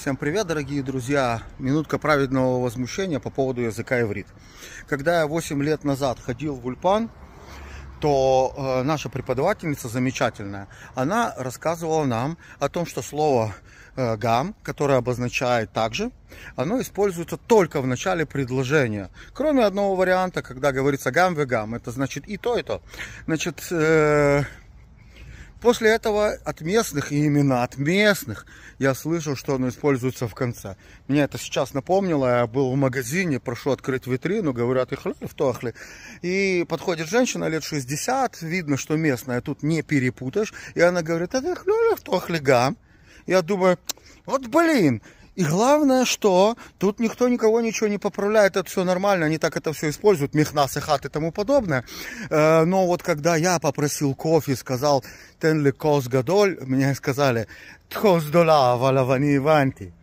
Всем привет, дорогие друзья! Минутка праведного возмущения по поводу языка иврит. Когда я 8 лет назад ходил в Ульпан, то наша преподавательница замечательная, она рассказывала нам о том, что слово гам, которое обозначает также, оно используется только в начале предложения. Кроме одного варианта, когда говорится гам вегам, это значит и то, и то. Значит, после этого от местных, и именно от местных, я слышал, что оно используется в конце. Мне это сейчас напомнило, я был в магазине, прошу открыть витрину, говорят, и подходит женщина лет 60, видно, что местная, тут не перепутаешь, и она говорит, я думаю, вот блин. И главное, что тут никто никого ничего не поправляет, это все нормально, они так это все используют, мехнас и хат и тому подобное. Но вот когда я попросил кофе, сказал, тенли кос гадоль, мне сказали, тхос дола валавани ванти.